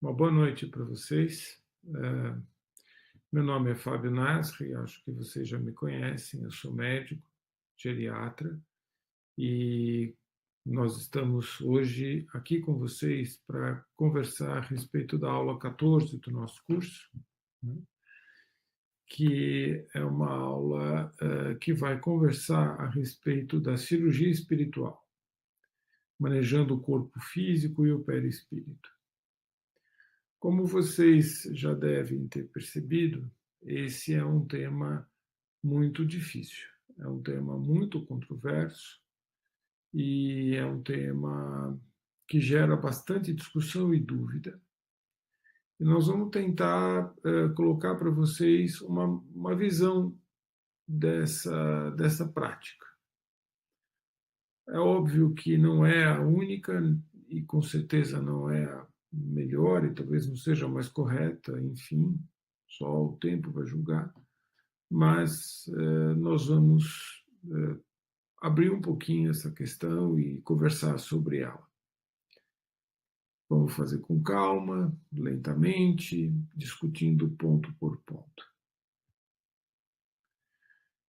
Uma boa noite para vocês. Meu nome é Fábio Nasri, acho que vocês já me conhecem, eu sou médico, geriatra, e nós estamos hoje aqui com vocês para conversar a respeito da aula 14 do nosso curso, né, que é uma aula que vai conversar a respeito da cirurgia espiritual, manejando o corpo físico e o perispírito. Como vocês já devem ter percebido, esse é um tema muito difícil, é um tema muito controverso e é um tema que gera bastante discussão e dúvida. E nós vamos tentar colocar para vocês uma visão dessa prática. É óbvio que não é a única e com certeza não é a melhor e talvez não seja a mais correta, enfim, só o tempo vai julgar, mas nós vamos abrir um pouquinho essa questão e conversar sobre ela. Vamos fazer com calma, lentamente, discutindo ponto por ponto.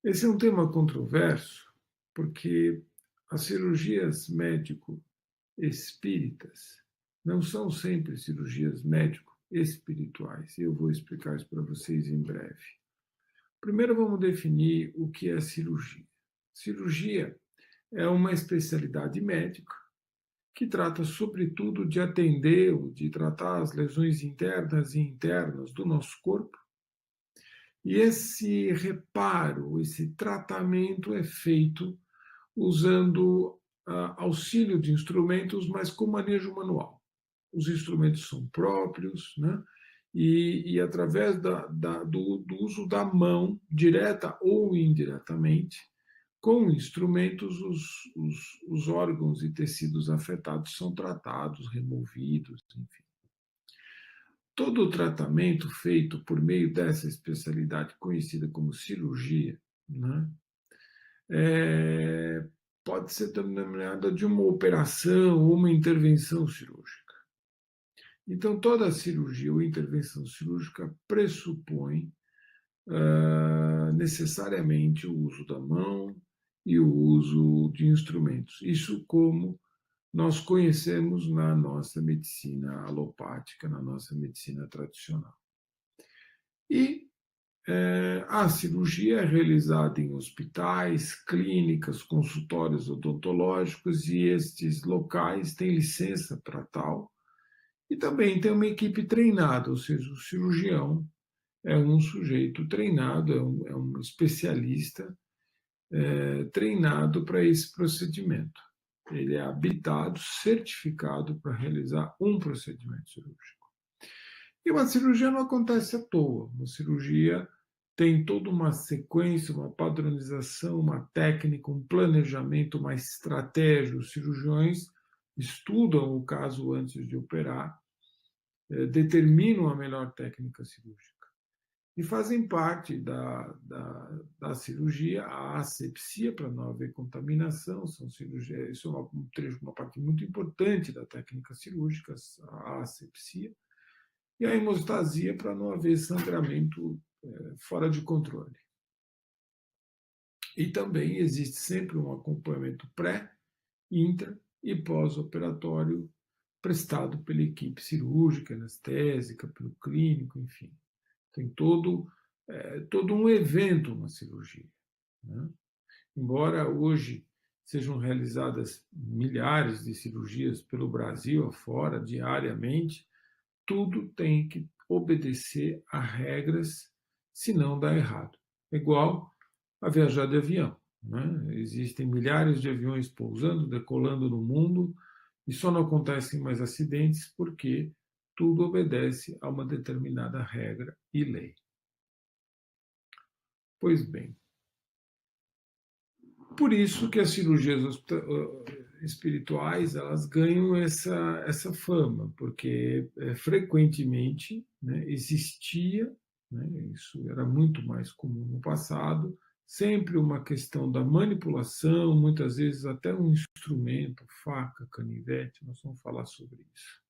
Esse é um tema controverso porque as cirurgias médico-espíritas não são sempre cirurgias médico-espirituais. Eu vou explicar isso para vocês em breve. Primeiro vamos definir o que é cirurgia. Cirurgia é uma especialidade médica que trata sobretudo de atender ou de tratar as lesões internas e internas do nosso corpo. E esse reparo, esse tratamento é feito usando auxílio de instrumentos, mas com manejo manual. Os instrumentos são próprios, né? E através do uso da mão, direta ou indiretamente, com instrumentos, os órgãos e tecidos afetados são tratados, removidos, enfim. Todo o tratamento feito por meio dessa especialidade conhecida como cirurgia, né, pode ser denominada de uma operação ou uma intervenção cirúrgica. Então, toda cirurgia ou intervenção cirúrgica pressupõe necessariamente o uso da mão e o uso de instrumentos. Isso como nós conhecemos na nossa medicina alopática, na nossa medicina tradicional. E a cirurgia é realizada em hospitais, clínicas, consultórios odontológicos e estes locais têm licença para tal. E também tem uma equipe treinada, ou seja, o cirurgião é um sujeito treinado, é um especialista treinado para esse procedimento. Ele é habilitado, certificado para realizar um procedimento cirúrgico. E uma cirurgia não acontece à toa. Uma cirurgia tem toda uma sequência, uma padronização, uma técnica, um planejamento, uma estratégia. Os cirurgiões estudam o caso antes de operar, determinam a melhor técnica cirúrgica. E fazem parte da cirurgia a asepsia, para não haver contaminação, são cirurgia, isso é uma parte muito importante da técnica cirúrgica, a asepsia, e a hemostasia, para não haver sangramento fora de controle. E também existe sempre um acompanhamento pré, intra e pós-operatório prestado pela equipe cirúrgica, anestésica, pelo clínico, enfim. Tem todo um evento uma cirurgia, né? Embora hoje sejam realizadas milhares de cirurgias pelo Brasil afora, diariamente, tudo tem que obedecer a regras, senão dá errado. É igual a viajar de avião, né? Existem milhares de aviões pousando, decolando no mundo, e só não acontecem mais acidentes porque tudo obedece a uma determinada regra e lei. Pois bem, por isso que as cirurgias espirituais elas ganham essa fama, porque frequentemente, né, existia, né, isso era muito mais comum no passado, sempre uma questão da manipulação, muitas vezes até um instrumento, faca, canivete, nós vamos falar sobre isso.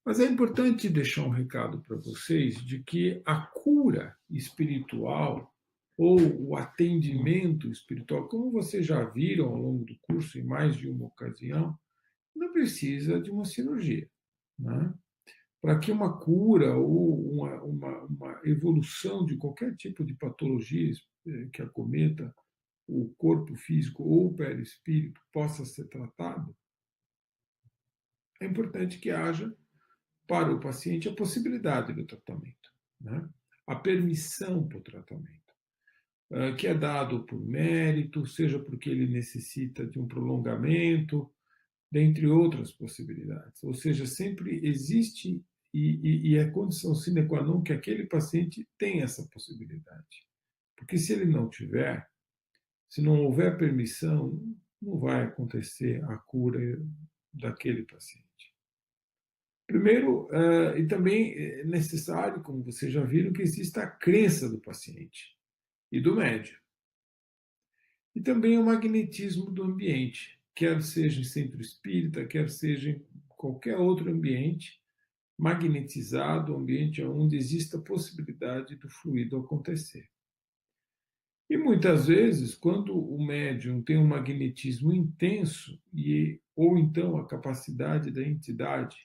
Mas é importante deixar um recado para vocês de que a cura espiritual ou o atendimento espiritual, como vocês já viram ao longo do curso em mais de uma ocasião, não precisa de uma cirurgia, né? Para que uma cura ou uma evolução de qualquer tipo de patologia que acometa o corpo físico ou o perispírito possa ser tratado, é importante que haja para o paciente a possibilidade do tratamento, né? A permissão para o tratamento, que é dado por mérito, seja porque ele necessita de um prolongamento, dentre outras possibilidades. Ou seja, sempre existe e é condição sine qua non que aquele paciente tenha essa possibilidade. Porque se ele não tiver, se não houver permissão, não vai acontecer a cura daquele paciente. Primeiro, e também é necessário, como vocês já viram, que exista a crença do paciente e do médium. E também o magnetismo do ambiente, quer seja em centro espírita, quer seja em qualquer outro ambiente, magnetizado, ambiente onde exista a possibilidade do fluido acontecer. E muitas vezes, quando o médium tem um magnetismo intenso, ou então a capacidade da entidade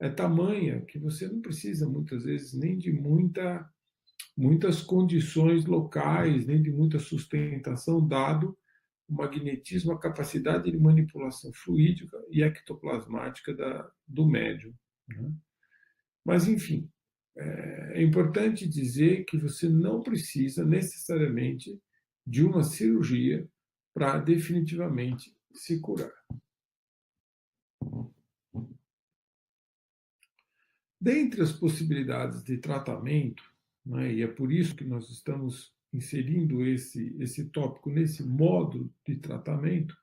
é tamanha que você não precisa, muitas vezes, nem de muitas condições locais, nem de muita sustentação, dado o magnetismo, a capacidade de manipulação fluídica e ectoplasmática do médium, né? Mas, enfim, é importante dizer que você não precisa necessariamente de uma cirurgia para definitivamente se curar. Dentre as possibilidades de tratamento, né, e é por isso que nós estamos inserindo esse tópico nesse módulo de tratamento,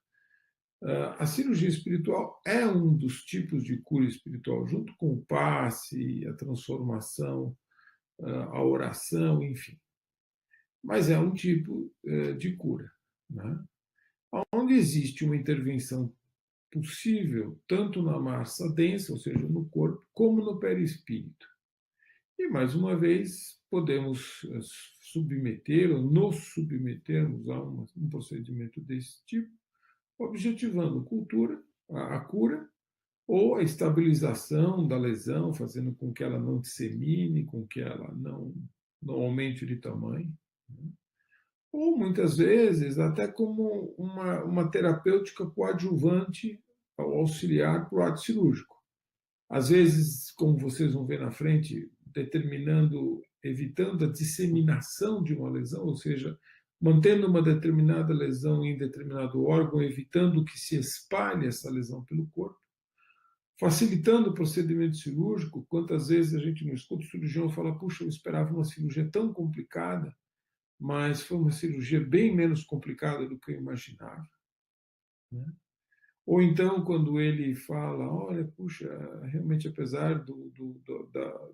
a cirurgia espiritual é um dos tipos de cura espiritual, junto com o passe, a transformação, a oração, enfim. Mas é um tipo de cura, né? Onde existe uma intervenção possível, tanto na massa densa, ou seja, no corpo, como no perispírito. E, mais uma vez, podemos submeter ou nos submetermos a um procedimento desse tipo, objetivando a cura, ou a estabilização da lesão, fazendo com que ela não dissemine, com que ela não aumente de tamanho, né? Ou, muitas vezes, até como uma terapêutica coadjuvante ao auxiliar para o ato cirúrgico. Às vezes, como vocês vão ver na frente, evitando a disseminação de uma lesão, ou seja, mantendo uma determinada lesão em determinado órgão, evitando que se espalhe essa lesão pelo corpo, facilitando o procedimento cirúrgico. Quantas vezes a gente não escuta o cirurgião falar: puxa, eu esperava uma cirurgia tão complicada, mas foi uma cirurgia bem menos complicada do que eu imaginava, né? Ou então, quando ele fala: olha, puxa, realmente, apesar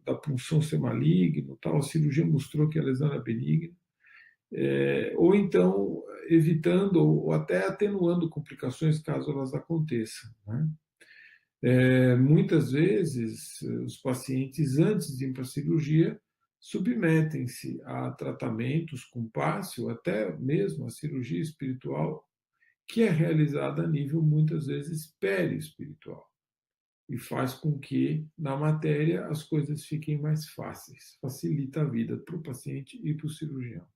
da punção ser maligna, tal, a cirurgia mostrou que a lesão era benigna. Ou então, evitando ou até atenuando complicações caso elas aconteçam, né? Muitas vezes, os pacientes, antes de ir para a cirurgia, submetem-se a tratamentos com passe, ou até mesmo a cirurgia espiritual, que é realizada a nível, muitas vezes, perispiritual, e faz com que, na matéria, as coisas fiquem mais fáceis, facilita a vida para o paciente e para o cirurgião.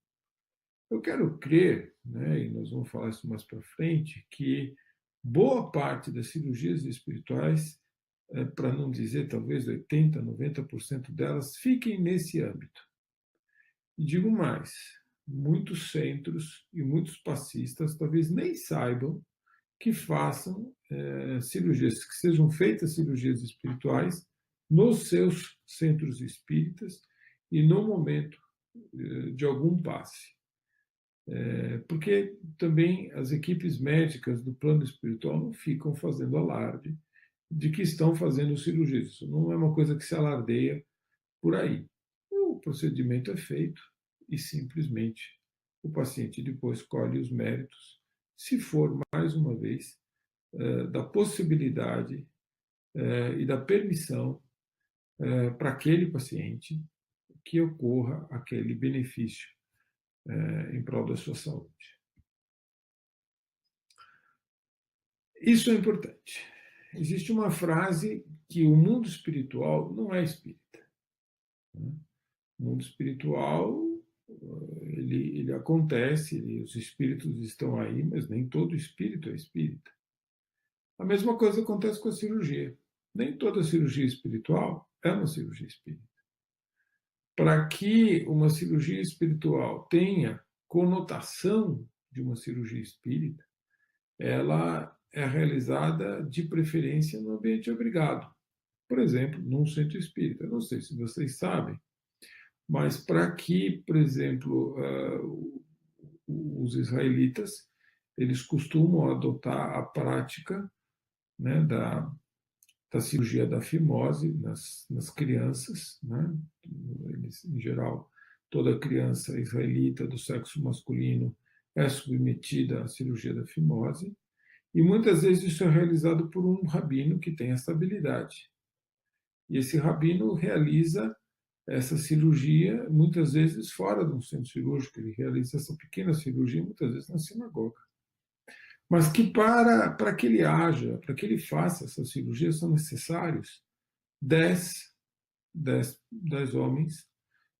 Eu quero crer, né, e nós vamos falar isso mais para frente, que boa parte das cirurgias espirituais, para não dizer talvez 80%, 90% delas, fiquem nesse âmbito. E digo mais, muitos centros e muitos passistas talvez nem saibam que façam cirurgias, que sejam feitas cirurgias espirituais nos seus centros espíritas e no momento de algum passe. Porque também as equipes médicas do plano espiritual não ficam fazendo alarde de que estão fazendo cirurgias. Isso não é uma coisa que se alardeia por aí. O procedimento é feito e simplesmente o paciente depois colhe os méritos, se for, mais uma vez, da possibilidade e da permissão para aquele paciente que ocorra aquele benefício em prol da sua saúde. Isso é importante. Existe uma frase que o mundo espiritual não é espírita. Né? O mundo espiritual ele acontece, os espíritos estão aí, mas nem todo espírito é espírita. A mesma coisa acontece com a cirurgia. Nem toda cirurgia espiritual é uma cirurgia espírita. Para que uma cirurgia espiritual tenha conotação de uma cirurgia espírita, ela é realizada de preferência no ambiente abrigado. Por exemplo, num centro espírita. Eu não sei se vocês sabem, mas para que, por exemplo, os israelitas, eles costumam adotar a prática, né, da cirurgia da fimose nas crianças, né? Eles, em geral, toda criança israelita do sexo masculino é submetida à cirurgia da fimose, e muitas vezes isso é realizado por um rabino que tem essa habilidade. E esse rabino realiza essa cirurgia, muitas vezes fora de um centro cirúrgico, ele realiza essa pequena cirurgia, muitas vezes na sinagoga. Mas que para que ele haja, para que ele faça essa cirurgia, são necessários 10 homens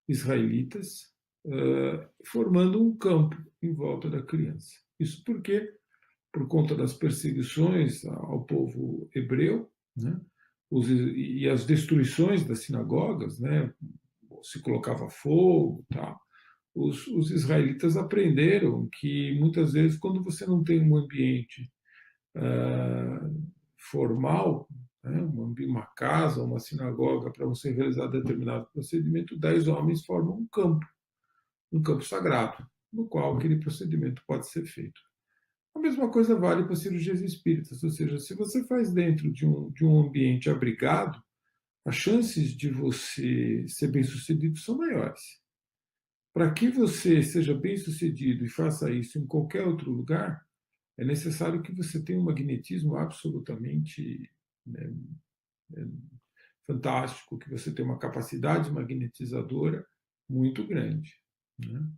israelitas formando um campo em volta da criança. Isso porque, por conta das perseguições ao povo hebreu, né, e as destruições das sinagogas, né, se colocava fogo, tal. Os israelitas aprenderam que muitas vezes, quando você não tem um ambiente formal, né, uma casa, uma sinagoga, para você realizar determinado procedimento, 10 homens formam um campo sagrado, no qual aquele procedimento pode ser feito. A mesma coisa vale para cirurgias espíritas, ou seja, se você faz dentro de um ambiente abrigado, as chances de você ser bem-sucedido são maiores. Para que você seja bem-sucedido e faça isso em qualquer outro lugar, é necessário que você tenha um magnetismo absolutamente, né, fantástico, que você tenha uma capacidade magnetizadora muito grande. Né?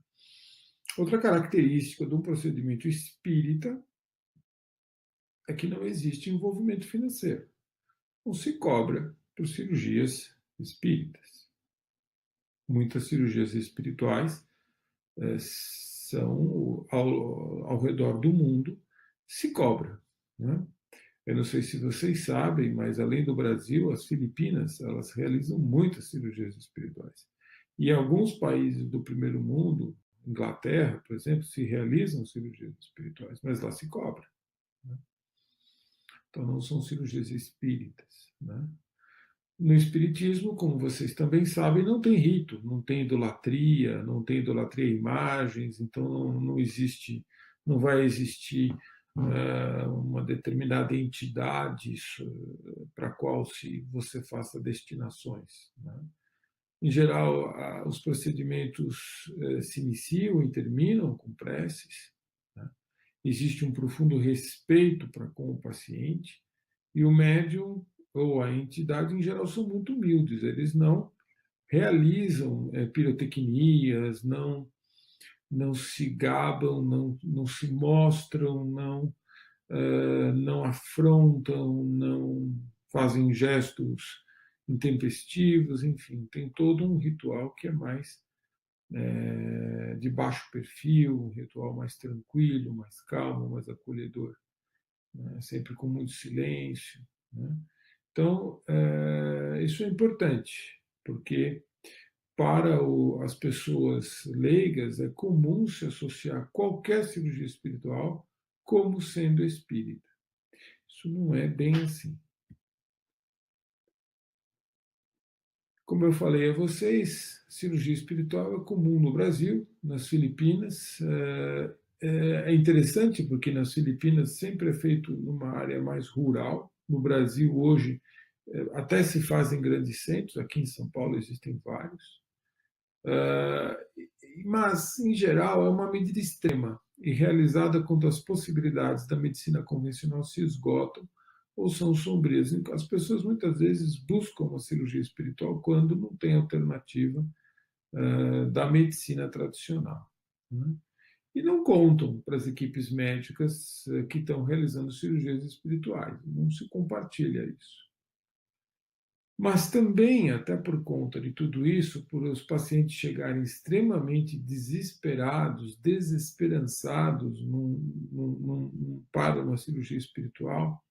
Outra característica de um procedimento espírita é que não existe envolvimento financeiro. Não se cobra por cirurgias espíritas. Muitas cirurgias espirituais são ao redor do mundo, se cobra. Né? Eu não sei se vocês sabem, mas além do Brasil, as Filipinas, elas realizam muitas cirurgias espirituais. E em alguns países do primeiro mundo, Inglaterra, por exemplo, se realizam cirurgias espirituais, mas lá se cobra. Né? Então não são cirurgias espíritas. Né? No espiritismo, como vocês também sabem, não tem rito, não tem idolatria, não tem idolatria a imagens, então não existe, não vai existir uma determinada entidade para a qual você faça destinações. Né? Em geral, os procedimentos se iniciam e terminam com preces. Né? Existe um profundo respeito para com o paciente e o médium ou a entidade, em geral, são muito humildes. Eles não realizam pirotecnias, não se gabam, não se mostram, não afrontam, não fazem gestos intempestivos, enfim, tem todo um ritual que é mais de baixo perfil, um ritual mais tranquilo, mais calmo, mais acolhedor, né? Sempre com muito silêncio. Né? Então, isso é importante, porque para as pessoas leigas é comum se associar qualquer cirurgia espiritual como sendo espírita. Isso não é bem assim. Como eu falei a vocês, cirurgia espiritual é comum no Brasil, nas Filipinas. É interessante porque nas Filipinas sempre é feito numa área mais rural. No Brasil, hoje, até se fazem grandes centros, aqui em São Paulo existem vários. Mas, em geral, é uma medida extrema e realizada quando as possibilidades da medicina convencional se esgotam ou são sombrias. As pessoas muitas vezes buscam uma cirurgia espiritual quando não tem alternativa da medicina tradicional, né? E não contam para as equipes médicas que estão realizando cirurgias espirituais, não se compartilha isso. Mas também, até por conta de tudo isso, por os pacientes chegarem extremamente desesperados, desesperançados para uma cirurgia espiritual,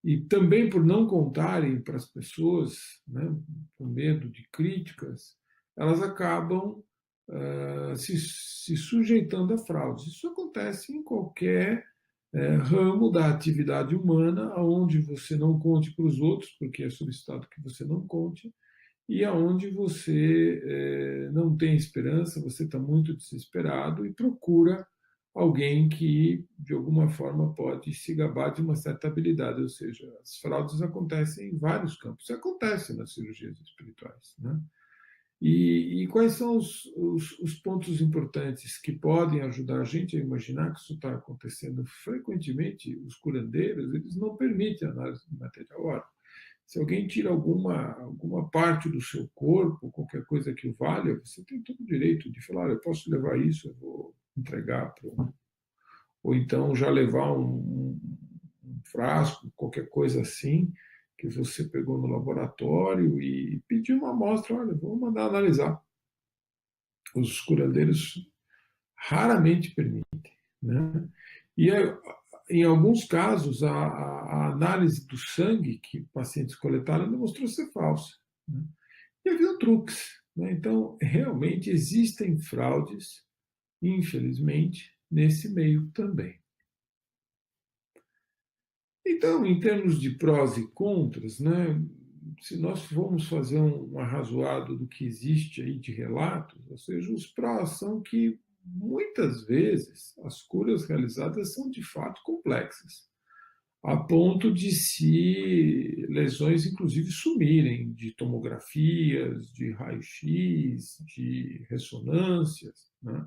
e também por não contarem para as pessoas, né, por medo de críticas, elas acabam se sujeitando a fraudes. Isso acontece em qualquer ramo da atividade humana, onde você não conte para os outros, porque é solicitado que você não conte, e aonde você não tem esperança, você está muito desesperado e procura alguém que, de alguma forma, pode se gabar de uma certa habilidade. Ou seja, as fraudes acontecem em vários campos. Isso acontece nas cirurgias espirituais, né? E quais são os pontos importantes que podem ajudar a gente a imaginar que isso está acontecendo frequentemente? Os curandeiros, eles não permitem análise de material. Ora, se alguém tira alguma parte do seu corpo, qualquer coisa que o valha, você tem todo o direito de falar: eu posso levar isso, eu vou entregar para um. Ou então já levar um frasco, qualquer coisa assim, que você pegou no laboratório e pedir uma amostra: olha, vou mandar analisar. Os curandeiros raramente permitem, né? E em alguns casos, a análise do sangue que pacientes coletaram demonstrou ser falsa, né? E havia truques, né? Então, realmente existem fraudes, infelizmente, nesse meio também. Então, em termos de prós e contras, né, se nós formos fazer um arrazoado do que existe aí de relatos, ou seja, os prós são que muitas vezes as curas realizadas são de fato complexas, a ponto de se lesões inclusive sumirem de tomografias, de raio-x, de ressonâncias, né?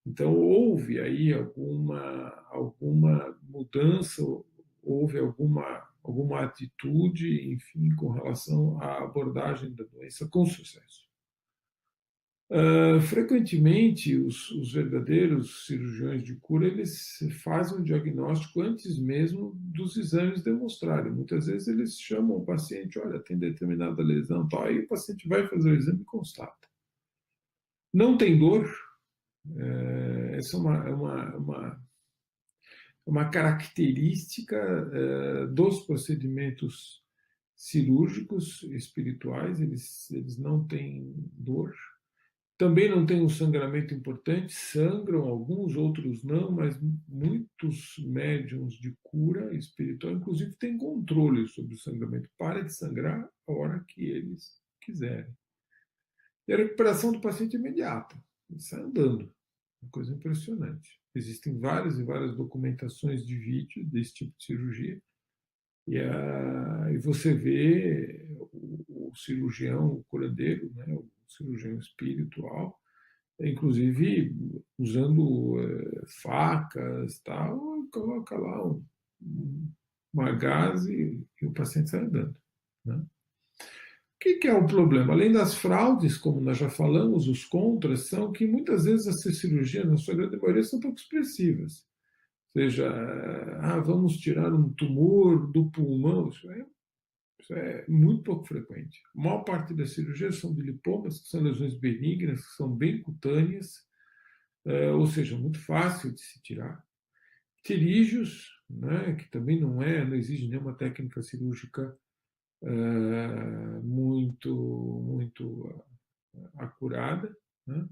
Então, houve aí alguma mudança, houve alguma atitude, enfim, com relação à abordagem da doença com sucesso. Frequentemente, os verdadeiros cirurgiões de cura, eles fazem o diagnóstico antes mesmo dos exames demonstrarem. Muitas vezes eles chamam o paciente: olha, tem determinada lesão, tal, aí o paciente vai fazer o exame e constata. Não tem dor. Essa é uma característica dos procedimentos cirúrgicos espirituais, eles não têm dor. Também não tem um sangramento importante, sangram, alguns outros não, mas muitos médiums de cura espiritual, inclusive, têm controle sobre o sangramento. Para de sangrar a hora que eles quiserem. E a recuperação do paciente é imediata, ele sai andando. Uma coisa impressionante. Existem várias e várias documentações de vídeo desse tipo de cirurgia, e você vê o cirurgião, o curandeiro, né, o cirurgião espiritual, inclusive usando facas, tal, coloca lá uma gás e o paciente sai andando, né? O que é o problema? Além das fraudes, como nós já falamos, os contras são que muitas vezes essas cirurgias, na sua grande maioria, são pouco expressivas. Ou seja, vamos tirar um tumor do pulmão, isso é muito pouco frequente. A maior parte das cirurgias são de lipomas, que são lesões benignas, que são bem cutâneas, ou seja, muito fácil de se tirar. Pterígios, né, que também não exige nenhuma técnica cirúrgica muito acurada, né?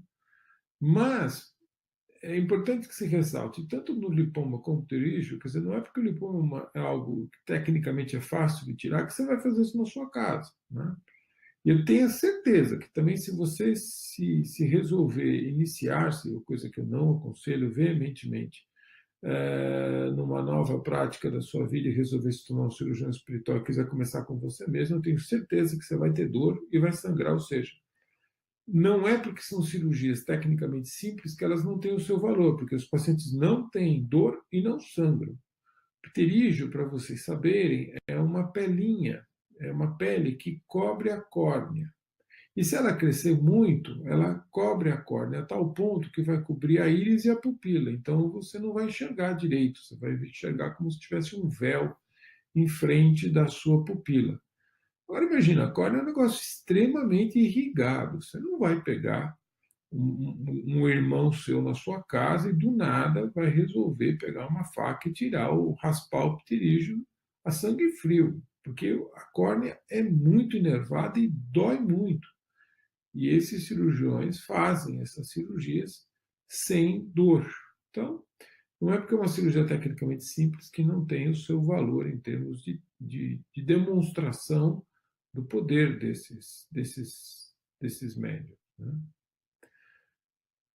Mas é importante que se ressalte, tanto no lipoma como no pterígio, quer dizer, não é porque o lipoma é algo que tecnicamente é fácil de tirar que você vai fazer isso na sua casa, né? E eu tenho certeza que também, se você se resolver iniciar-se, coisa que eu não aconselho veementemente, numa nova prática da sua vida e resolver se tornar um cirurgião espiritual e quiser começar com você mesmo, eu tenho certeza que você vai ter dor e vai sangrar. Ou seja, não é porque são cirurgias tecnicamente simples que elas não têm o seu valor, porque os pacientes não têm dor e não sangram. Pterígio, para vocês saberem, é uma pelinha, é uma pele que cobre a córnea. E se ela crescer muito, ela cobre a córnea a tal ponto que vai cobrir a íris e a pupila. Então você não vai enxergar direito, você vai enxergar como se tivesse um véu em frente da sua pupila. Agora imagina, a córnea é um negócio extremamente irrigado. Você não vai pegar um irmão seu na sua casa e do nada vai resolver pegar uma faca e tirar o raspar o pterígio a sangue frio, porque a córnea é muito inervada e dói muito. E esses cirurgiões fazem essas cirurgias sem dor. Então, não é porque é uma cirurgia tecnicamente simples que não tem o seu valor em termos de demonstração do poder desses médios. Né?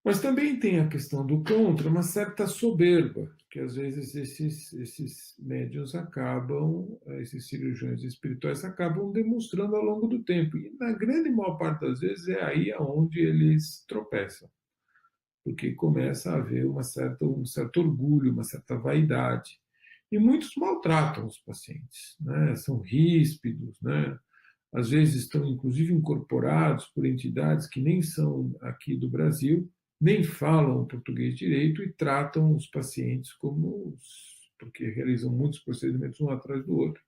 Mas também tem a questão do contra, uma certa soberba, que às vezes esses médiuns acabam, esses cirurgiões espirituais acabam demonstrando ao longo do tempo. E na grande maior parte das vezes é aí onde eles tropeçam, porque começa a haver um certo orgulho, uma certa vaidade. E muitos maltratam os pacientes, né? São ríspidos, né? Às vezes estão inclusive incorporados por entidades que nem são aqui do Brasil, nem falam português direito e tratam os pacientes como porque realizam muitos procedimentos um atrás do outro.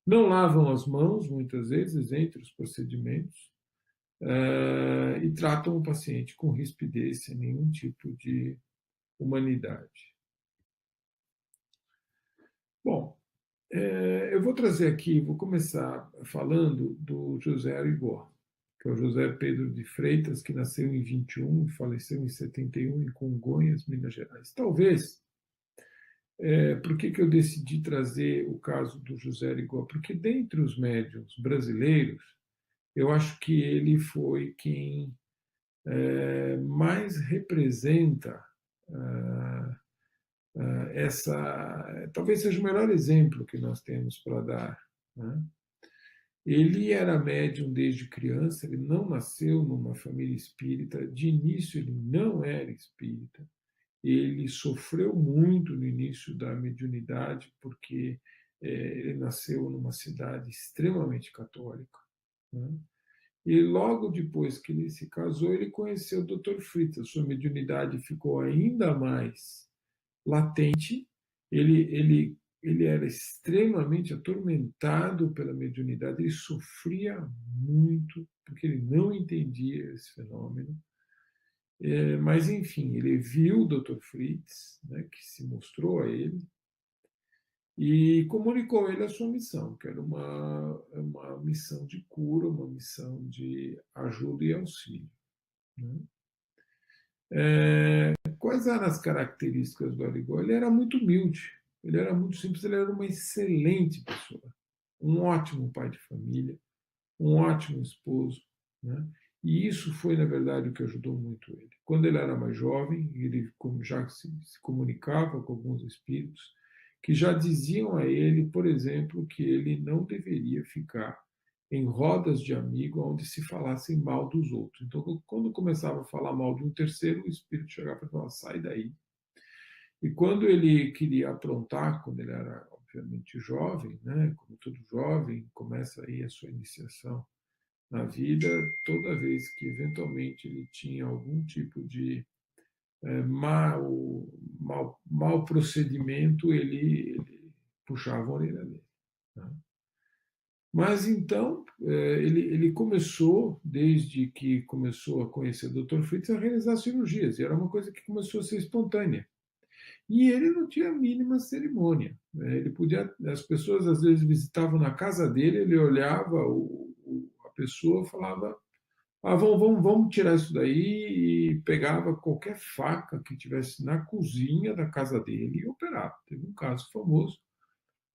Não lavam as mãos, muitas vezes, entre os procedimentos, e tratam o paciente com rispidez, sem nenhum tipo de humanidade. Bom, eu vou trazer aqui, vou começar falando do José Arigó, que é o José Pedro de Freitas, que nasceu em 21 e faleceu em 71 em Congonhas, Minas Gerais. Talvez, por que eu decidi trazer o caso do José Arigó? Porque dentre os médiuns brasileiros, eu acho que ele foi quem mais representa talvez seja o melhor exemplo que nós temos para dar. Né? Ele era médium desde criança, ele não nasceu numa família espírita, de início ele não era espírita, ele sofreu muito no início da mediunidade, porque ele nasceu numa cidade extremamente católica. Né? E logo depois que ele se casou, ele conheceu o Dr. Freitas, sua mediunidade ficou ainda mais latente, ele era extremamente atormentado pela mediunidade, ele sofria muito, porque ele não entendia esse fenômeno. Mas, enfim, ele viu o Dr. Fritz, né, que se mostrou a ele, e comunicou a ele a sua missão, que era uma missão de cura, uma missão de ajuda e auxílio. Né? Quais eram as características do Arigó? Ele era muito humilde, ele era muito simples, ele era uma excelente pessoa, um ótimo pai de família, um ótimo esposo, né? E isso foi, na verdade, o que ajudou muito ele. Quando ele era mais jovem, ele já se comunicava com alguns espíritos que já diziam a ele, por exemplo, que ele não deveria ficar em rodas de amigo onde se falassem mal dos outros. Então, quando começava a falar mal de um terceiro, o espírito chegava e falava: sai daí. E quando ele queria aprontar, quando ele era, obviamente, jovem, né, como todo jovem, começa aí a sua iniciação na vida, toda vez que eventualmente ele tinha algum tipo de mau procedimento, ele puxava a orelha dele. Né? Mas então, ele começou, desde que começou a conhecer o Dr. Fritz, a realizar cirurgias, e era uma coisa que começou a ser espontânea. E ele não tinha a mínima cerimônia. Né? Ele podia, as pessoas às vezes visitavam na casa dele, ele olhava a pessoa, falava: vamos tirar isso daí, e pegava qualquer faca que tivesse na cozinha da casa dele e operava. Teve um caso famoso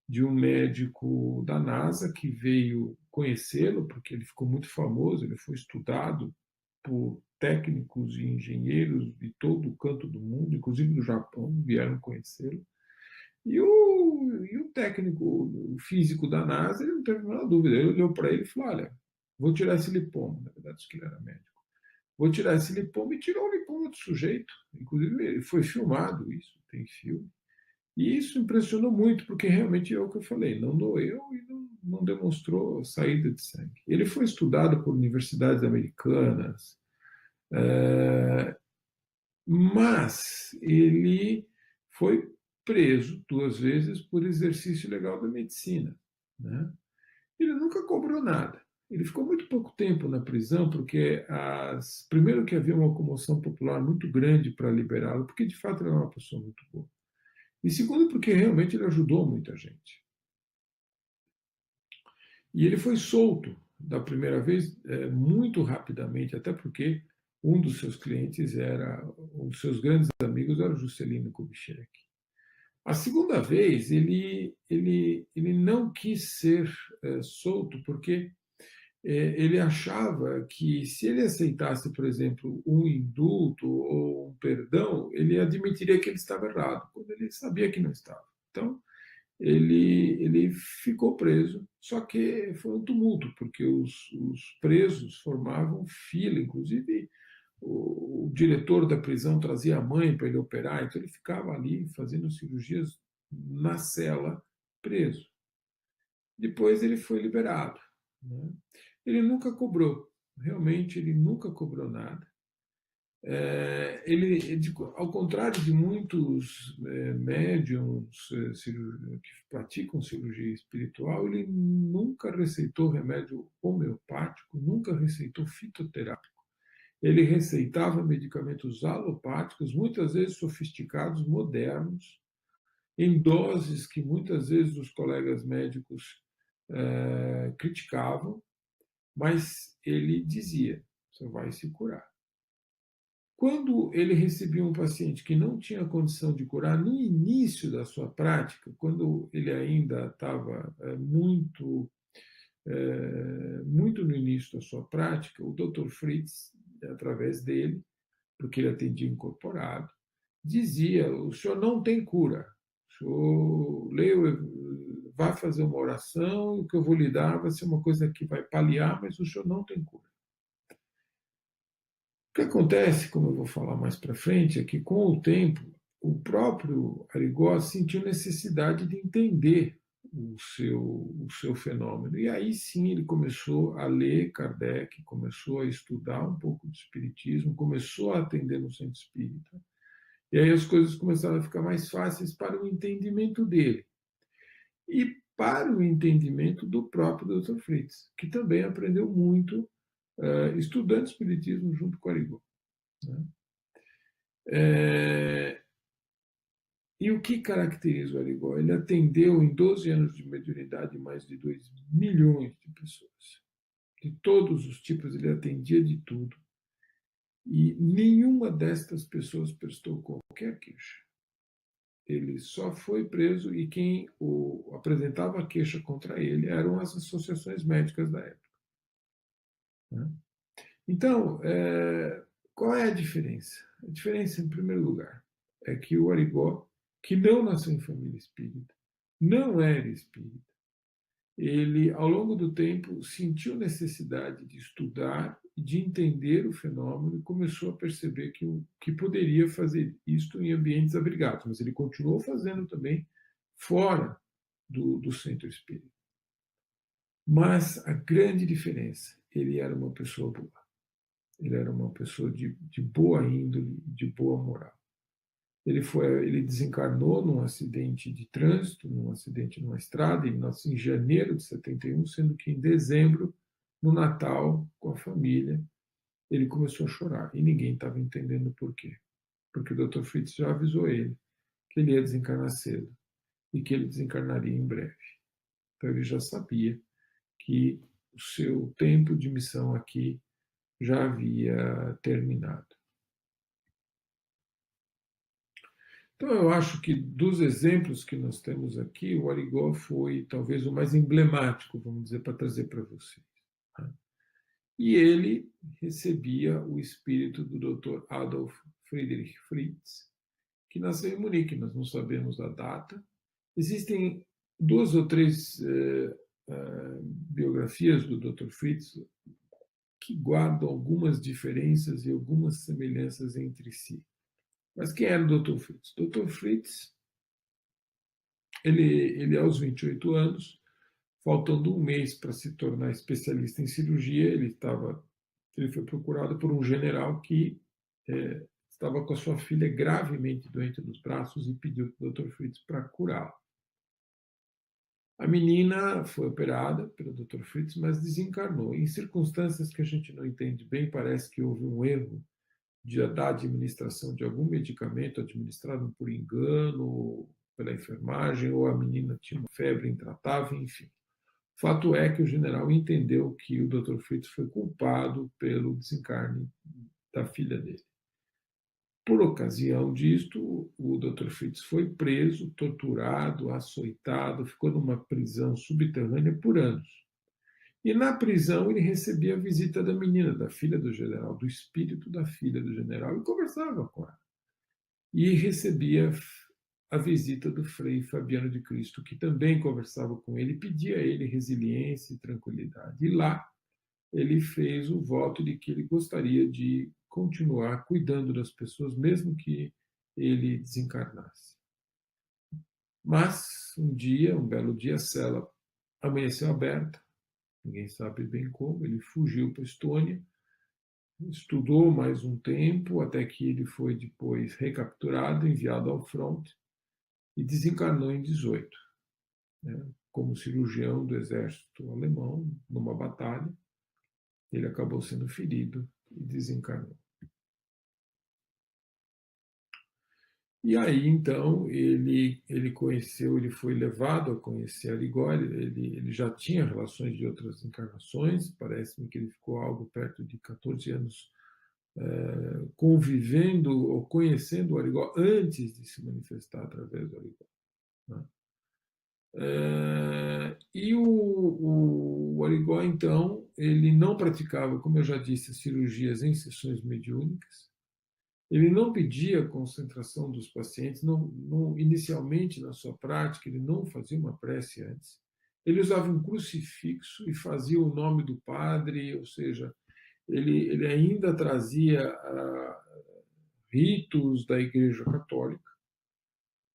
de um médico da NASA que veio conhecê-lo, porque ele ficou muito famoso, ele foi estudado por técnicos e engenheiros de todo o canto do mundo, inclusive do Japão, vieram conhecê-lo. E o técnico, o físico da NASA, ele não teve a menor dúvida. Ele olhou para ele e falou: olha, vou tirar esse lipoma. Na verdade, acho que ele era médico. Vou tirar esse lipoma, e tirou o lipoma do sujeito. Inclusive, foi filmado isso, tem filme. E isso impressionou muito, porque realmente é o que eu falei, não doeu e não demonstrou saída de sangue. Ele foi estudado por universidades americanas, mas ele foi preso 2 vezes por exercício ilegal da medicina. Né? Ele nunca cobrou nada. Ele ficou muito pouco tempo na prisão, porque primeiro que havia uma comoção popular muito grande para liberá-lo, porque de fato ele era uma pessoa muito boa. E segundo, porque realmente ele ajudou muita gente. E ele foi solto da primeira vez muito rapidamente, até porque um dos seus clientes era, um dos seus grandes amigos era o Juscelino Kubitschek. A segunda vez, ele não quis ser solto, porque ele achava que se ele aceitasse, por exemplo, um indulto ou um perdão, ele admitiria que ele estava errado, quando ele sabia que não estava. Então, ele ficou preso, só que foi um tumulto, porque os presos formavam fila, inclusive o diretor da prisão trazia a mãe para ele operar, então ele ficava ali fazendo cirurgias na cela, preso. Depois ele foi liberado. Né? Ele nunca cobrou, realmente ele nunca cobrou nada. Ao contrário de muitos médiums que praticam cirurgia espiritual, ele nunca receitou remédio homeopático, nunca receitou fitoterápico. Ele receitava medicamentos alopáticos, muitas vezes sofisticados, modernos, em doses que muitas vezes os colegas médicos criticavam, mas ele dizia: você vai se curar. Quando ele recebia um paciente que não tinha condição de curar, no início da sua prática, quando ele ainda estava muito no início da sua prática, o Dr. Fritz, através dele, porque ele atendia incorporado, dizia: o senhor não tem cura, o senhor vai fazer uma oração, o que eu vou lhe dar vai ser uma coisa que vai paliar, mas o senhor não tem cura. O que acontece, como eu vou falar mais para frente, é que com o tempo o próprio Arigó sentiu necessidade de entender o seu fenômeno. E aí sim ele começou a ler Kardec, começou a estudar um pouco de espiritismo, começou a atender no centro espírita. E aí as coisas começaram a ficar mais fáceis para o entendimento dele e para o entendimento do próprio Dr. Fritz, que também aprendeu muito estudando espiritismo junto com Arigó. Né? E o que caracteriza o Arigó? Ele atendeu em 12 anos de mediunidade mais de 2 milhões de pessoas. De todos os tipos, ele atendia de tudo. E nenhuma destas pessoas prestou qualquer queixa. Ele só foi preso e quem apresentava queixa contra ele eram as associações médicas da época. Né? Então, qual é a diferença? A diferença, em primeiro lugar, é que o Arigó, que não nasceu em família espírita, não era espírita, ele, ao longo do tempo, sentiu necessidade de estudar e de entender o fenômeno e começou a perceber que poderia fazer isto em ambientes abrigados, mas ele continuou fazendo também fora do centro espírita. Mas a grande diferença, ele era uma pessoa boa. Ele era uma pessoa de boa índole, de boa moral. Ele desencarnou num acidente de trânsito, num acidente numa estrada, em janeiro de 71, sendo que em dezembro, no Natal, com a família, ele começou a chorar e ninguém estava entendendo por quê. Porque o Dr. Fritz já avisou ele que ele ia desencarnar cedo e que ele desencarnaria em breve. Então ele já sabia que o seu tempo de missão aqui já havia terminado. Então, eu acho que dos exemplos que nós temos aqui, o Arigó foi talvez o mais emblemático, vamos dizer, para trazer para vocês. Né? E ele recebia o espírito do Dr. Adolf Friedrich Fritz, que nasceu em Munique, nós não sabemos a data. Existem 2 ou 3 biografias do Dr. Fritz que guardam algumas diferenças e algumas semelhanças entre si. Mas quem era o Dr. Fritz? Dr. Fritz Ele aos 28 anos, faltando um mês para se tornar especialista em cirurgia, ele foi procurado por um general que estava com a sua filha gravemente doente nos braços e pediu para o Dr. Fritz para curá-la. A menina foi operada pelo Dr. Fritz, mas desencarnou. Em circunstâncias que a gente não entende bem, parece que houve um erro da administração de algum medicamento administrado por engano pela enfermagem, ou a menina tinha uma febre intratável, enfim. Fato é que o general entendeu que o Dr. Fritz foi culpado pelo desencarne da filha dele. Por ocasião disto, o Dr. Fritz foi preso, torturado, açoitado, ficou numa prisão subterrânea por anos. E na prisão ele recebia a visita da menina, da filha do general, do espírito da filha do general, e conversava com ela. E recebia a visita do Frei Fabiano de Cristo, que também conversava com ele, pedia a ele resiliência e tranquilidade. E lá ele fez o voto de que ele gostaria de continuar cuidando das pessoas, mesmo que ele desencarnasse. Mas um belo dia, a cela amanheceu aberta, ninguém sabe bem como, ele fugiu para a Estônia, estudou mais um tempo, até que ele foi depois recapturado, enviado ao fronte, e desencarnou em 18, né, como cirurgião do exército alemão, numa batalha. Ele acabou sendo ferido e desencarnou. E aí, então, ele foi levado a conhecer Arigó, ele já tinha relações de outras encarnações, parece-me que ele ficou algo perto de 14 anos convivendo ou conhecendo o Arigó antes de se manifestar através do Arigó, né? E o Arigó, então, ele não praticava, como eu já disse, cirurgias em sessões mediúnicas. Ele não pedia a concentração dos pacientes, inicialmente na sua prática, ele não fazia uma prece antes. Ele usava um crucifixo e fazia o nome do padre, ou seja, ele ainda trazia ritos da Igreja Católica.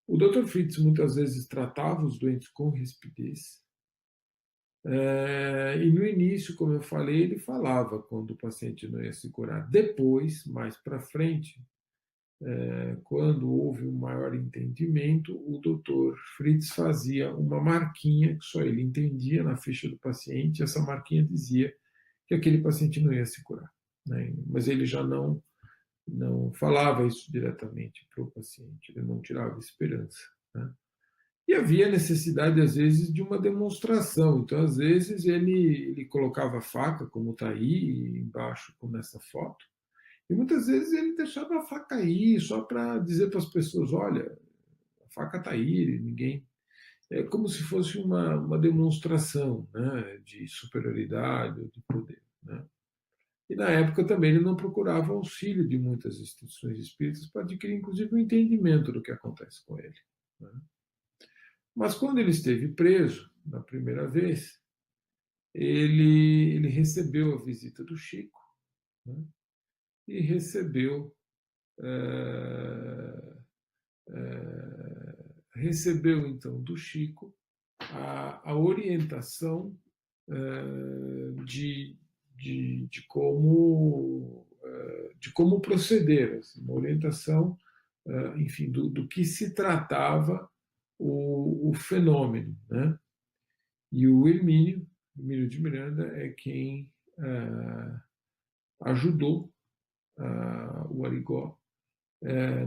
O Dr. Fritz muitas vezes tratava os doentes com rispidez. E no início, como eu falei, ele falava quando o paciente não ia se curar. Depois, mais para frente, quando houve um maior entendimento, o Dr. Fritz fazia uma marquinha que só ele entendia na ficha do paciente. Essa marquinha dizia que aquele paciente não ia se curar, né? Mas ele já não falava isso diretamente para o paciente, ele não tirava esperança, né? E havia necessidade, às vezes, de uma demonstração. Então, às vezes, ele colocava a faca, como está aí embaixo, como nessa foto, e muitas vezes ele deixava a faca aí, só para dizer para as pessoas: olha, a faca está aí, ninguém. É como se fosse uma demonstração, né, de superioridade ou de poder, né? E na época também ele não procurava auxílio de muitas instituições espíritas para adquirir, inclusive, um entendimento do que acontece com ele, né? Mas quando ele esteve preso, na primeira vez, ele recebeu a visita do Chico, né? E recebeu então do Chico a orientação de como proceder, assim, uma orientação, enfim, do que se tratava o fenômeno, né? E o Hermínio de Miranda é quem ajudou o Arigó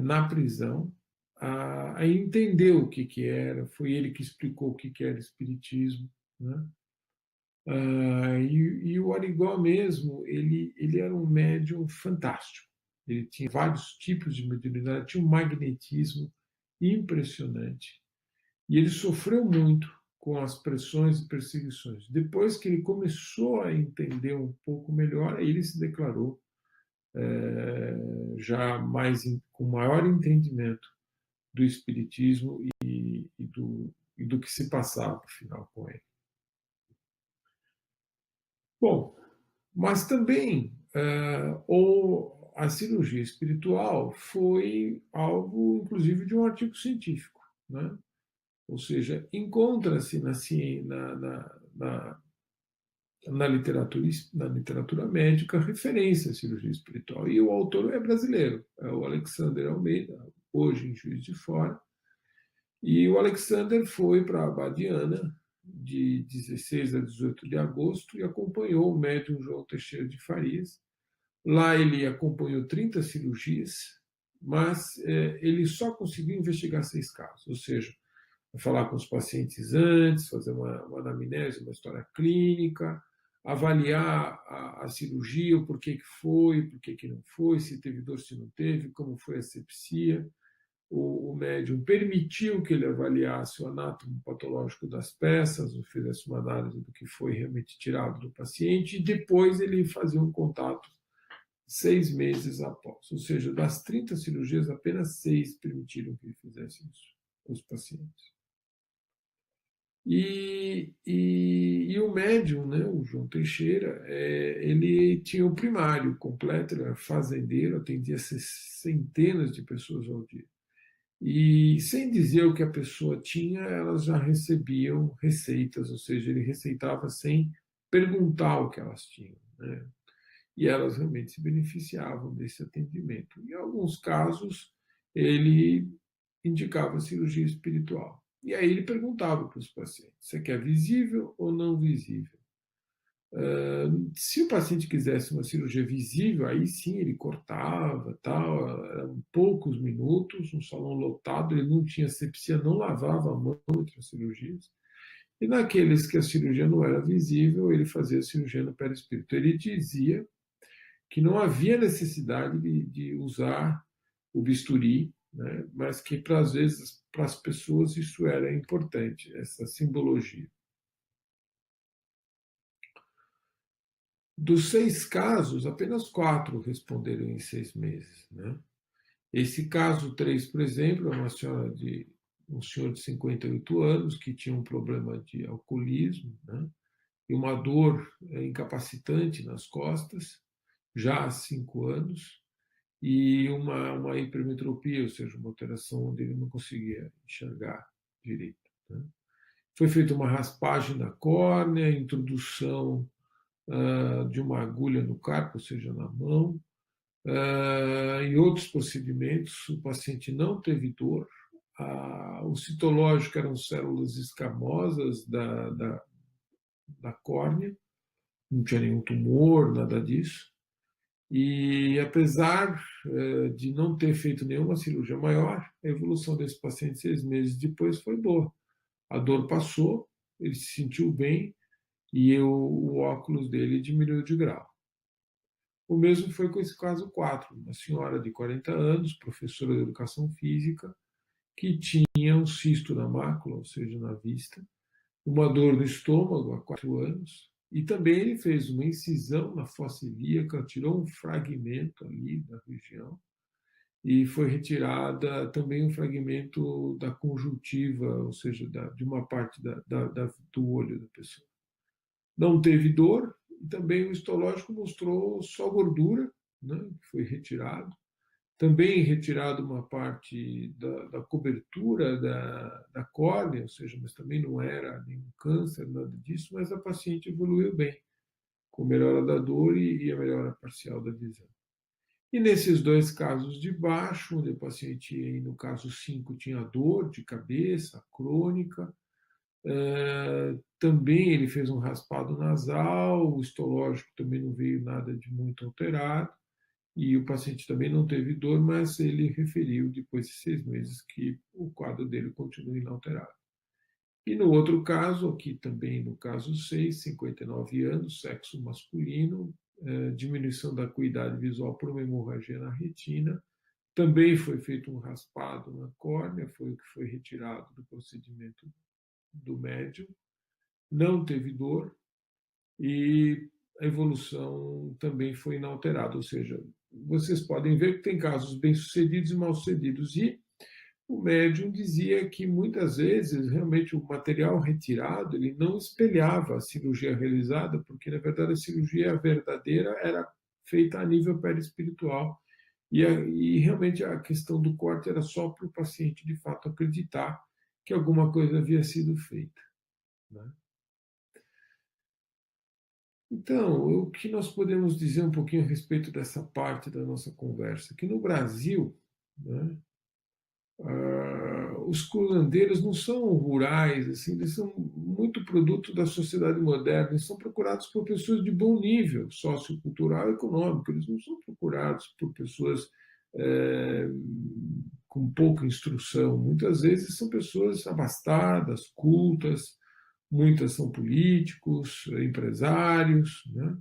na prisão a entender o que era. Foi ele que explicou o que era espiritismo, né? E o Arigó mesmo, ele era um médium fantástico. Ele tinha vários tipos de mediunidade, tinha um magnetismo impressionante. E ele sofreu muito com as pressões e perseguições. Depois que ele começou a entender um pouco melhor, aí ele se declarou já com maior entendimento do espiritismo e do que se passava, afinal, com ele. Bom, mas também a cirurgia espiritual foi alvo, inclusive, de um artigo científico, né? Ou seja, encontra-se na literatura médica referência à cirurgia espiritual. E o autor é brasileiro, é o Alexander Almeida, hoje em Juiz de Fora. E o Alexander foi para a Abadiana de 16 a 18 de agosto e acompanhou o médium João Teixeira de Farias. Lá ele acompanhou 30 cirurgias, mas ele só conseguiu investigar 6 casos, ou seja, falar com os pacientes antes, fazer uma anamnese, uma história clínica, avaliar a cirurgia, o porquê que foi, porquê que não foi, se teve dor, se não teve, como foi a asepsia. O médium permitiu que ele avaliasse o anátomo patológico das peças, ou fizesse uma análise do que foi realmente tirado do paciente, e depois ele fazia um contato 6 meses após. Ou seja, das 30 cirurgias, apenas 6 permitiram que ele fizesse isso com os pacientes. E o médium, né, o João Teixeira, ele tinha o primário completo, ele era fazendeiro, atendia centenas de pessoas ao dia. E sem dizer o que a pessoa tinha, elas já recebiam receitas, ou seja, ele receitava sem perguntar o que elas tinham, né? E elas realmente se beneficiavam desse atendimento. Em alguns casos, ele indicava cirurgia espiritual. E aí ele perguntava para os pacientes: você quer visível ou não visível? Se o paciente quisesse uma cirurgia visível, aí sim ele cortava, tal, eram poucos minutos, um salão lotado, ele não tinha asepsia, não lavava a mão entre as cirurgias. E naqueles que a cirurgia não era visível, ele fazia a cirurgia no perispírito. Ele dizia que não havia necessidade de usar o bisturi, né, mas que, às vezes, para as pessoas isso era importante, essa simbologia. Dos 6 casos, apenas 4 responderam em 6 meses. Né? Esse caso 3, por exemplo, é um senhor de 58 anos que tinha um problema de alcoolismo, né? E uma dor incapacitante nas costas, já há 5 anos, e uma hipermetropia, ou seja, uma alteração onde ele não conseguia enxergar direito. Né? Foi feita uma raspagem na córnea, introdução de uma agulha no carpo, ou seja, na mão. Em outros procedimentos, o paciente não teve dor. O citológico eram células escamosas da córnea, não tinha nenhum tumor, nada disso. E apesar de não ter feito nenhuma cirurgia maior, a evolução desse paciente 6 meses depois foi boa. A dor passou, ele se sentiu bem e o óculos dele diminuiu de grau. O mesmo foi com esse caso 4, uma senhora de 40 anos, professora de educação física, que tinha um cisto na mácula, ou seja, na vista, uma dor no estômago há 4 anos, e também ele fez uma incisão na fossa ilíaca, tirou um fragmento ali da região, e foi retirada também um fragmento da conjuntiva, ou seja, de uma parte do olho da pessoa. Não teve dor, e também o histológico mostrou só gordura, né, que foi retirado. Também retirado uma parte da cobertura da córnea, ou seja, mas também não era nenhum câncer, nada disso, mas a paciente evoluiu bem, com melhora da dor e a melhora parcial da visão. E nesses 2 casos de baixo, onde o paciente, no caso 5, tinha dor de cabeça crônica, também ele fez um raspado nasal, o histológico também não veio nada de muito alterado, e o paciente também não teve dor, mas ele referiu, depois de 6 meses, que o quadro dele continua inalterado. E no outro caso, aqui também no caso 6, 59 anos, sexo masculino, diminuição da acuidade visual por uma hemorragia na retina, também foi feito um raspado na córnea, foi o que foi retirado do procedimento do médium, não teve dor e a evolução também foi inalterada, ou seja, vocês podem ver que tem casos bem-sucedidos e mal-sucedidos. E o médium dizia que muitas vezes realmente o material retirado ele não espelhava a cirurgia realizada, porque na verdade a cirurgia verdadeira era feita a nível perispiritual e realmente a questão do corte era só para o paciente de fato acreditar que alguma coisa havia sido feita, né? Então, o que nós podemos dizer um pouquinho a respeito dessa parte da nossa conversa? Que no Brasil, né, os curandeiros não são rurais, assim, eles são muito produto da sociedade moderna, eles são procurados por pessoas de bom nível sociocultural e econômico, eles não são procurados por pessoas é, com pouca instrução. Muitas vezes são pessoas abastadas, cultas, muitas são políticos, empresários, né?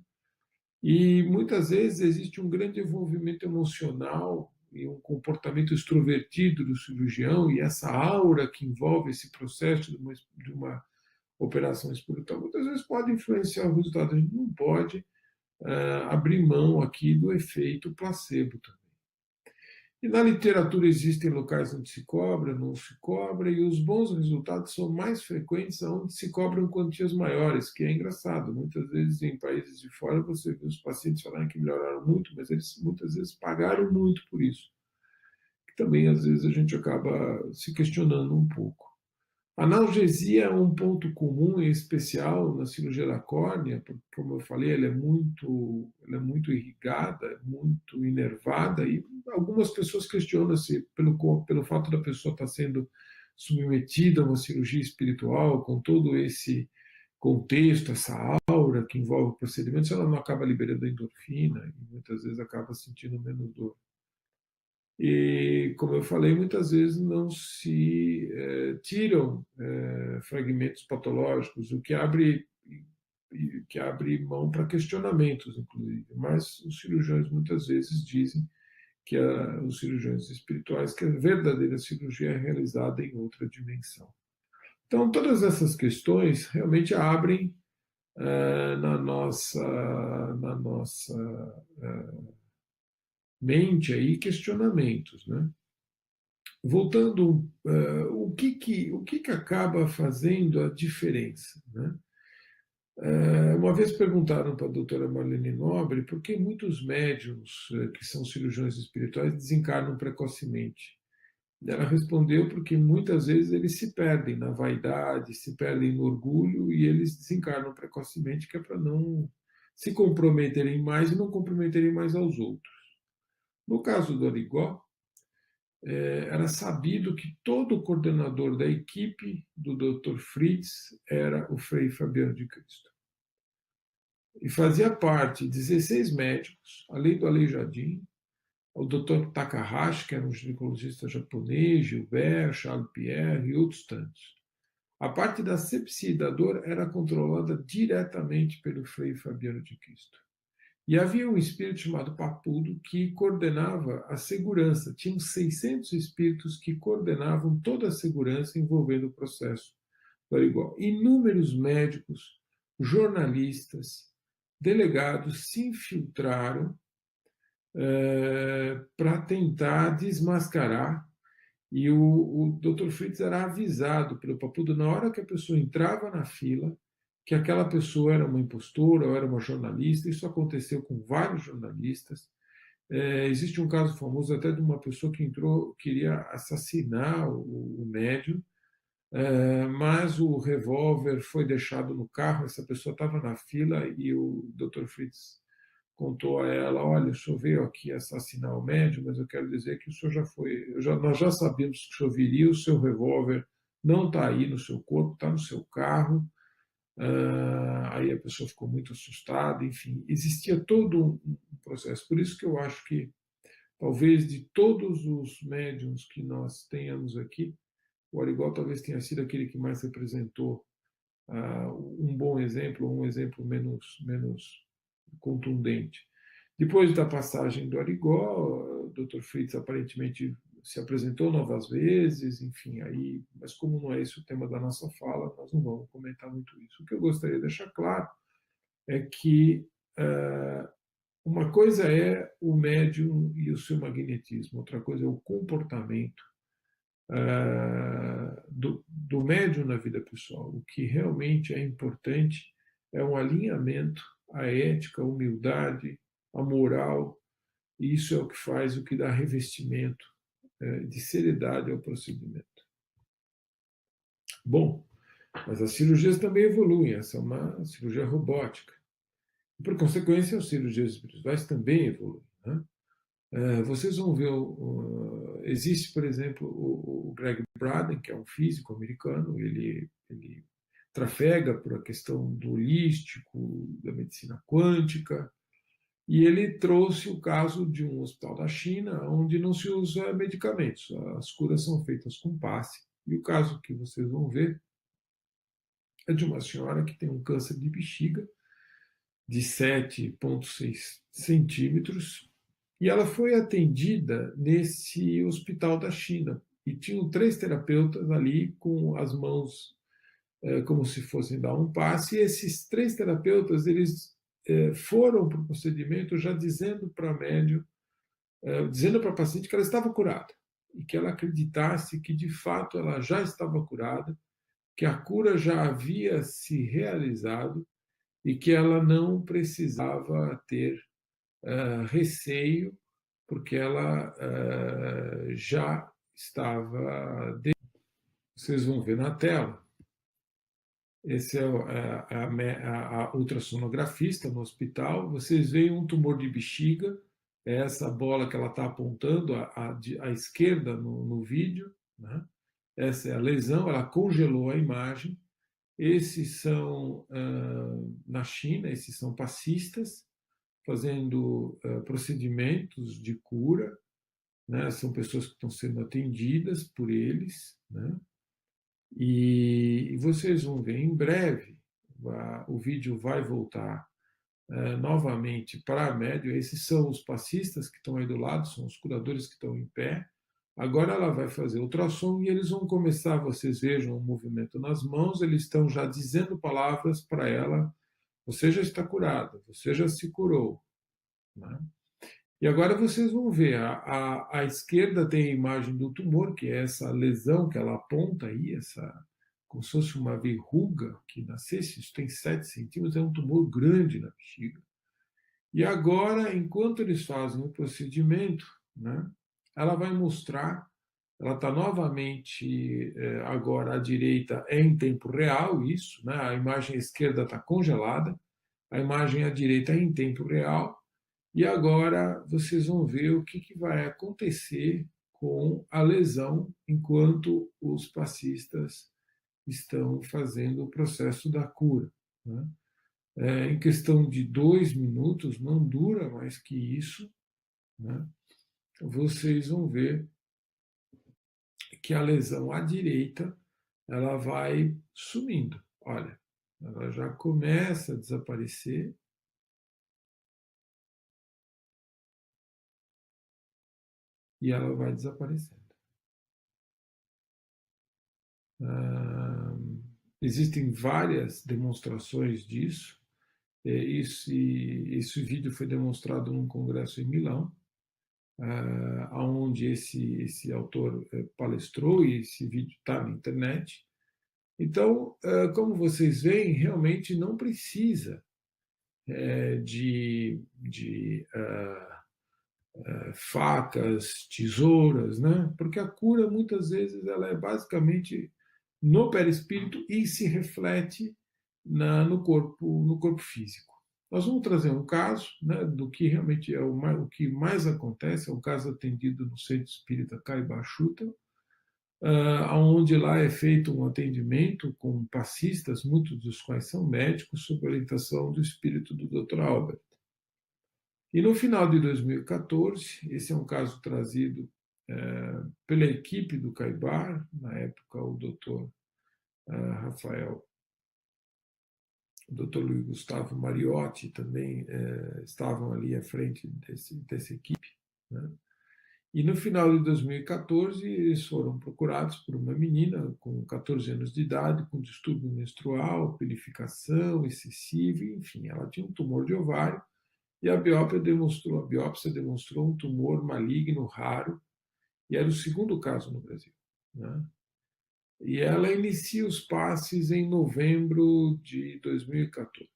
E muitas vezes existe um grande envolvimento emocional e um comportamento extrovertido do cirurgião, e essa aura que envolve esse processo de uma operação espiritual, muitas vezes pode influenciar o resultado. A gente não pode abrir mão aqui do efeito placebo também. E na literatura existem locais onde se cobra, não se cobra, e os bons resultados são mais frequentes onde se cobram quantias maiores, que é engraçado. Muitas vezes em países de fora você vê os pacientes falarem que melhoraram muito, mas eles muitas vezes pagaram muito por isso. Que também às vezes a gente acaba se questionando um pouco. A analgesia é um ponto comum e especial na cirurgia da córnea, porque, como eu falei, ela é muito irrigada, muito inervada, e algumas pessoas questionam se, pelo fato da pessoa estar sendo submetida a uma cirurgia espiritual, com todo esse contexto, essa aura que envolve o procedimento, se ela não acaba liberando endorfina e muitas vezes acaba sentindo menos dor. E, como eu falei, muitas vezes não se tiram fragmentos patológicos, o que abre mão para questionamentos, inclusive. Mas os cirurgiões muitas vezes dizem os cirurgiões espirituais, que a verdadeira cirurgia é realizada em outra dimensão. Então, todas essas questões realmente abrem na nossa mente aí questionamentos, né? Voltando, o que acaba fazendo a diferença, né? Uma vez perguntaram para a doutora Marlene Nobre por que muitos médiums que são cirurgiões espirituais desencarnam precocemente. Ela respondeu porque muitas vezes eles se perdem na vaidade, se perdem no orgulho e eles desencarnam precocemente, que é para não se comprometerem mais e não comprometerem mais aos outros. No caso do Arigó, era sabido que todo o coordenador da equipe do Dr. Fritz era o Frei Fabiano de Cristo. E fazia parte de 16 médicos, além do Aleijadinho, o Dr. Takahashi, que era um ginecologista japonês, Gilbert, Charles Pierre e outros tantos. A parte da sepsia e da dor era controlada diretamente pelo Frei Fabiano de Cristo. E havia um espírito chamado Papudo que coordenava a segurança. Tinham 600 espíritos que coordenavam toda a segurança envolvendo o processo do Arigó. Inúmeros médicos, jornalistas, delegados se infiltraram para tentar desmascarar. E o Dr. Fritz era avisado pelo Papudo na hora que a pessoa entrava na fila que aquela pessoa era uma impostora ou era uma jornalista. Isso aconteceu com vários jornalistas. Existe um caso famoso até de uma pessoa que entrou, queria assassinar o médium, mas o revólver foi deixado no carro, essa pessoa estava na fila e o Dr. Fritz contou a ela: olha, o senhor veio aqui assassinar o médium, mas eu quero dizer que o senhor já foi, nós já sabemos que o senhor viria, o seu revólver não está aí no seu corpo, está no seu carro. Aí a pessoa ficou muito assustada, enfim, existia todo um processo. Por isso que eu acho que, talvez de todos os médiums que nós tenhamos aqui, o Arigó talvez tenha sido aquele que mais representou um bom exemplo, um exemplo menos contundente. Depois da passagem do Arigó, o Dr. Fritz aparentemente se apresentou novas vezes, enfim, aí, mas como não é esse o tema da nossa fala, nós não vamos comentar muito isso. O que eu gostaria de deixar claro é que uma coisa é o médium e o seu magnetismo, outra coisa é o comportamento do médium na vida pessoal. O que realmente é importante é um alinhamento à ética, à humildade, à moral, e isso é o que faz, o que dá revestimento de seriedade ao procedimento. Bom, mas as cirurgias também evoluem, essa é uma cirurgia robótica. E, por consequência, as cirurgias espirituais também evoluem. Né? Vocês vão ver, existe, por exemplo, o Greg Braden, que é um físico americano, ele trafega por a questão do holístico, da medicina quântica, e ele trouxe o caso de um hospital da China onde não se usa medicamentos, as curas são feitas com passe. E o caso que vocês vão ver é de uma senhora que tem um câncer de bexiga de 7,6 centímetros e ela foi atendida nesse hospital da China. E tinham 3 terapeutas ali com as mãos como se fossem dar um passe, e esses 3 terapeutas, eles foram para o procedimento já dizendo para a médium, dizendo para a paciente que ela estava curada, e que ela acreditasse que de fato ela já estava curada, que a cura já havia se realizado e que ela não precisava ter receio, porque ela já estava. Vocês vão ver na tela. Esse é a ultrassonografista no hospital. Vocês veem um tumor de bexiga, é essa bola que ela está apontando à esquerda no vídeo. Né? Essa é a lesão, ela congelou a imagem. Esses são, na China, esses são passistas fazendo procedimentos de cura. Né? São pessoas que estão sendo atendidas por eles. Né? E vocês vão ver em breve, o vídeo vai voltar novamente para a média. Esses são os passistas que estão aí do lado, são os curadores que estão em pé. Agora ela vai fazer ultrassom e eles vão começar, vocês vejam o movimento nas mãos, eles estão já dizendo palavras para ela: você já está curada, você já se curou. Né? E agora vocês vão ver, à esquerda tem a imagem do tumor, que é essa lesão que ela aponta aí, como se fosse uma verruga que nascesse, isso tem 7 centímetros, é um tumor grande na bexiga. E agora, enquanto eles fazem o procedimento, né, ela vai mostrar, ela está novamente, agora à direita é em tempo real, isso, né, a imagem à esquerda está congelada, a imagem à direita é em tempo real, e agora vocês vão ver o que vai acontecer com a lesão enquanto os passistas estão fazendo o processo da cura. Né? Em questão de 2 minutos, não dura mais que isso, né? Vocês vão ver que a lesão à direita ela vai sumindo. Olha, ela já começa a desaparecer. E ela vai desaparecendo. Existem várias demonstrações disso. Esse vídeo foi demonstrado num congresso em Milão, onde esse autor palestrou, e esse vídeo está na internet. Então, como vocês veem, realmente não precisa de facas, tesouras, né? Porque a cura muitas vezes ela é basicamente no perispírito e se reflete no corpo físico. Nós vamos trazer um caso, né, do que realmente é o que mais acontece, é um caso atendido no Centro Espírita Caibachuta, onde lá é feito um atendimento com passistas, muitos dos quais são médicos, sob orientação do espírito do Dr. Albert. E no final de 2014, esse é um caso trazido pela equipe do Caibar, na época o doutor Rafael, o doutor Luiz Gustavo Mariotti também estavam ali à frente dessa equipe. Né? E no final de 2014, eles foram procurados por uma menina com 14 anos de idade, com distúrbio menstrual, purificação excessiva, enfim, ela tinha um tumor de ovário, e a biópsia demonstrou um tumor maligno raro, e era o segundo caso no Brasil. Né? E ela inicia os passes em novembro de 2014.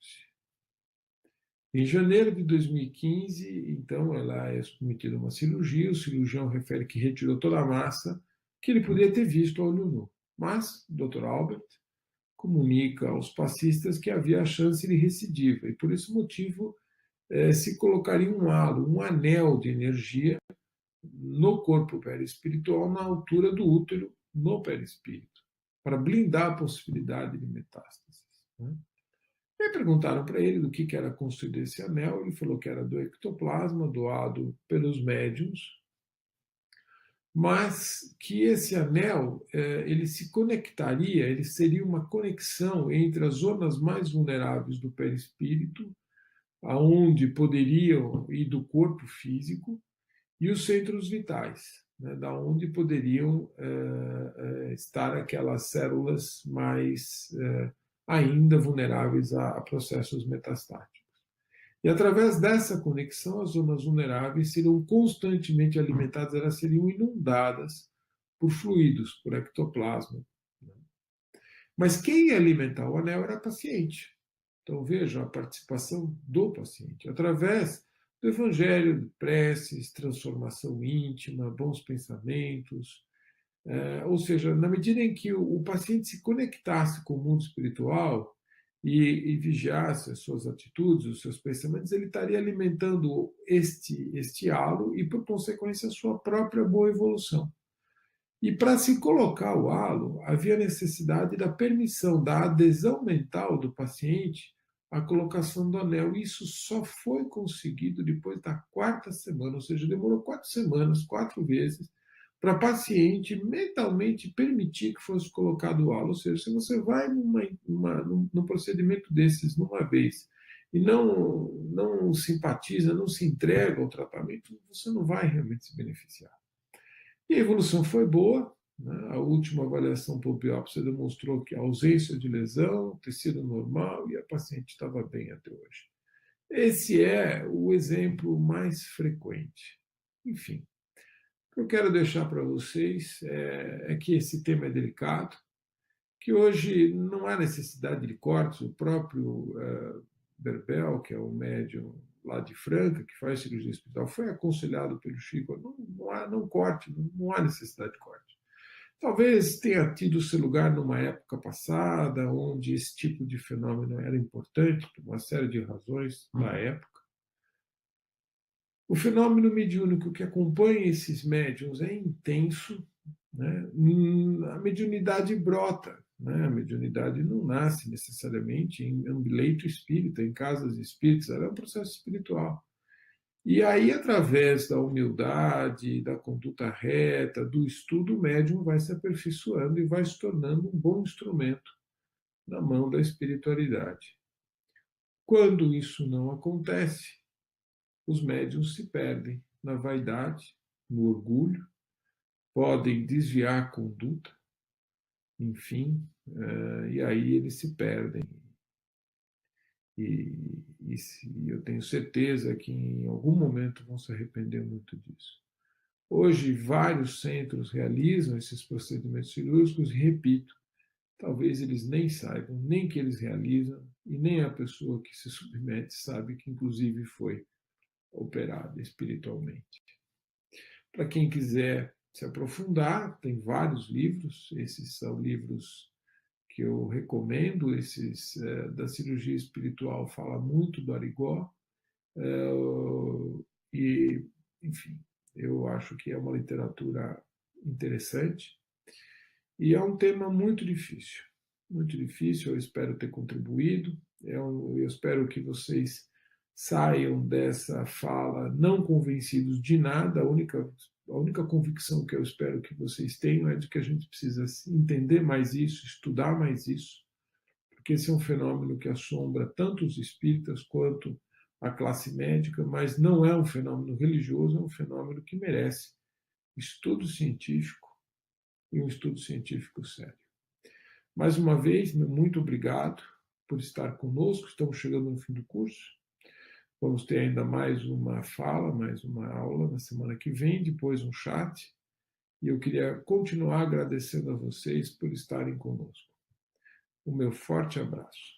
Em janeiro de 2015, então, ela é submetida a uma cirurgia. O cirurgião refere que retirou toda a massa que ele podia ter visto a olho nu. Mas o Dr. Albert comunica aos passistas que havia a chance de recidiva, e por esse motivo se colocaria um halo, um anel de energia no corpo perispiritual, na altura do útero, no perispírito, para blindar a possibilidade de metástases. Né? E perguntaram para ele do que era construído esse anel, ele falou que era do ectoplasma, doado pelos médiums, mas que esse anel ele se conectaria, ele seria uma conexão entre as zonas mais vulneráveis do perispírito, aonde poderiam ir do corpo físico, e os centros vitais, né, da onde poderiam estar aquelas células mais ainda vulneráveis a processos metastáticos. E através dessa conexão, as zonas vulneráveis seriam constantemente alimentadas, elas seriam inundadas por fluidos, por ectoplasma. Mas quem ia alimentar o anel era a paciente. Então veja a participação do paciente, através do evangelho, de preces, transformação íntima, bons pensamentos. Ou seja, na medida em que o paciente se conectasse com o mundo espiritual e vigiasse as suas atitudes, os seus pensamentos, ele estaria alimentando este halo e, por consequência, a sua própria boa evolução. E para se colocar o halo, havia necessidade da permissão, da adesão mental do paciente à colocação do anel. Isso só foi conseguido depois da quarta semana, ou seja, demorou 4 semanas, 4 vezes, para a paciente mentalmente permitir que fosse colocado o halo. Ou seja, se você vai num procedimento desses numa vez e não simpatiza, não se entrega ao tratamento, você não vai realmente se beneficiar. E a evolução foi boa, né? A última avaliação por biópsia demonstrou que a ausência de lesão, tecido normal, e a paciente estava bem até hoje. Esse é o exemplo mais frequente. Enfim, o que eu quero deixar para vocês é que esse tema é delicado, que hoje não há necessidade de cortes. O próprio Berbel, que é o médium lá de Franca, que faz cirurgia espiritual, foi aconselhado pelo Chico, não corte, não há necessidade de corte. Talvez tenha tido seu lugar numa época passada, onde esse tipo de fenômeno era importante, por uma série de razões da época. O fenômeno mediúnico que acompanha esses médiums é intenso, né? A mediunidade brota, né? A mediunidade não nasce necessariamente em leito espírita, em casas espíritas, ela é um processo espiritual. E aí, através da humildade, da conduta reta, do estudo, o médium vai se aperfeiçoando e vai se tornando um bom instrumento na mão da espiritualidade. Quando isso não acontece, os médiums se perdem na vaidade, no orgulho, podem desviar a conduta, enfim, e aí eles se perdem. E eu tenho certeza que em algum momento vão se arrepender muito disso. Hoje, vários centros realizam esses procedimentos cirúrgicos e, repito, talvez eles nem saibam, nem que eles realizam, e nem a pessoa que se submete sabe que, inclusive, foi operada espiritualmente. Para quem quiser se aprofundar, tem vários livros, esses são livros que eu recomendo, esses da cirurgia espiritual, fala muito do Arigó, e, enfim, eu acho que é uma literatura interessante, e é um tema muito difícil, eu espero ter contribuído, eu espero que vocês saiam dessa fala não convencidos de nada. A única convicção que eu espero que vocês tenham é de que a gente precisa entender mais isso, estudar mais isso, porque esse é um fenômeno que assombra tanto os espíritas quanto a classe médica, mas não é um fenômeno religioso, é um fenômeno que merece estudo científico, e um estudo científico sério. Mais uma vez, muito obrigado por estar conosco, estamos chegando no fim do curso. Vamos ter ainda mais uma fala, mais uma aula na semana que vem, depois um chat. E eu queria continuar agradecendo a vocês por estarem conosco. O meu forte abraço.